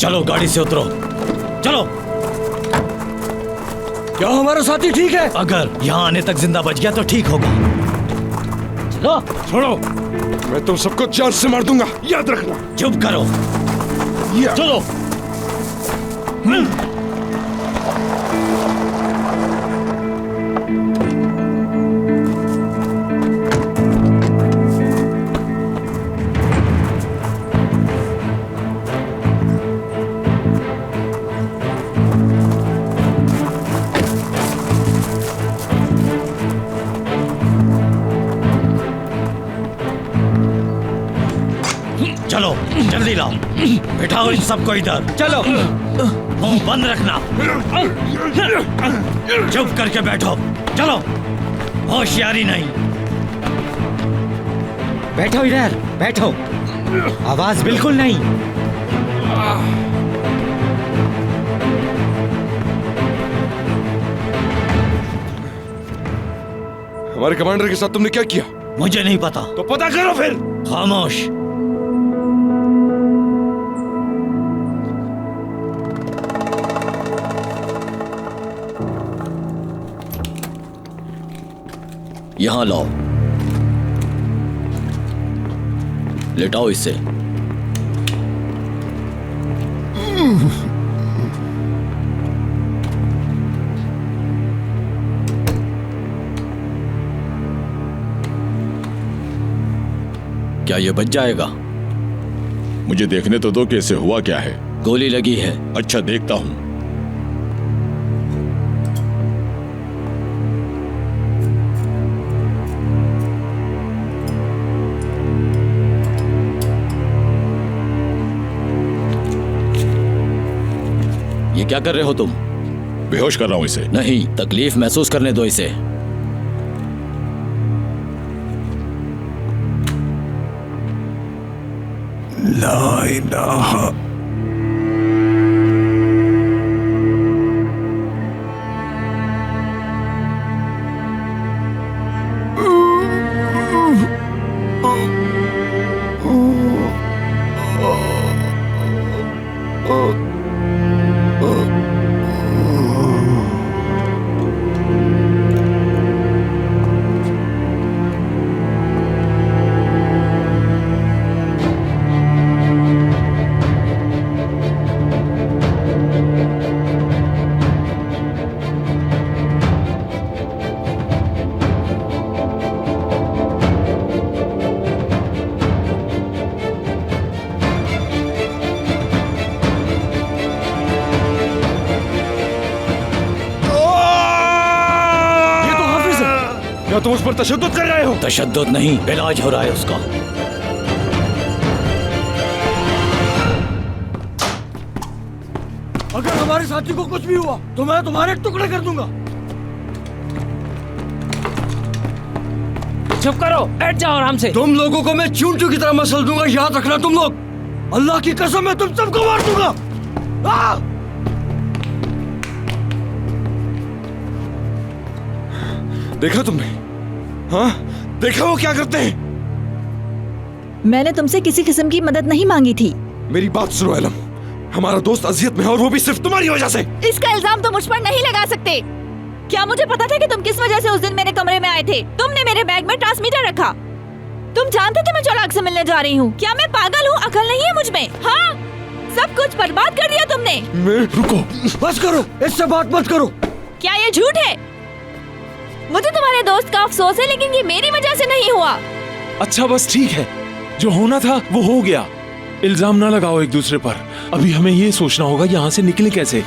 चलो गाड़ी से उतरो, चलो। क्या हमारा साथी ठीक है? अगर यहाँ आने तक जिंदा बच गया तो ठीक होगा। चलो। छोड़ो, मैं तुम सबको जान से मार दूंगा, याद रखना। चुप करो, चलो। चलो जल्दी लाओ, बिठाओ इन सबको इधर। चलो। मुंह बंद रखना, चुप करके बैठो। चलो, होशियारी नहीं। बैठो इधर, बैठो, आवाज बिल्कुल नहीं। हमारे कमांडर के साथ तुमने क्या किया? मुझे नहीं पता। तो पता करो फिर। खामोश। यहाँ लाओ, लेटाओ इसे। क्या ये बच जाएगा? मुझे देखने तो दो कैसे हुआ क्या है। गोली लगी है। अच्छा, देखता हूँ। ये क्या कर रहे हो तुम? बेहोश कर रहा हूँ इसे। नहीं, तकलीफ महसूस करने दो इसे। ला इलाहा। क्या तुम उस पर तशद्दुद कर रहे हो? तशद्दुद नहीं, इलाज हो रहा है उसका। अगर हमारे साथी को कुछ भी हुआ तो मैं तुम्हारे टुकड़े कर दूंगा। चुप करो, बैठ जाओ आराम से। तुम लोगों को मैं चूंटू की तरह मसल दूंगा, याद रखना तुम लोग। अल्लाह की कसम मैं तुम सबको मार दूंगा। देखा तुमने? हाँ, देखा वो क्या करते हैं? मैंने तुमसे किसी किस्म की मदद नहीं मांगी थी। मेरी बात सुनो अलम, हमारा दोस्त अजियत में है और वो भी सिर्फ तुम्हारी वजह से। इसका इल्जाम तुम मुझ पर नहीं लगा सकते। क्या मुझे पता था कि तुम किस वजह से उस दिन मेरे कमरे में आए थे? तुमने मेरे बैग में ट्रांसमीटर रखा। तुम जानते थे मैं चौलाक से मिलने जा रही हूँ। क्या मैं पागल हूँ? अकल नहीं है मुझ में? हाँ, सब कुछ बर्बाद कर दिया तुमने। रुको, बस करो, इससे बात मत करो। क्या ये झूठ है? मुझे तुम्हारे दोस्त का अफसोस है, लेकिन ये मेरी वजह से नहीं हुआ। अच्छा बस ठीक है, जो होना था वो हो गया। इल्जाम ना लगाओ एक दूसरे पर। अभी हमें ये सोचना होगा यहाँ से निकले कैसे।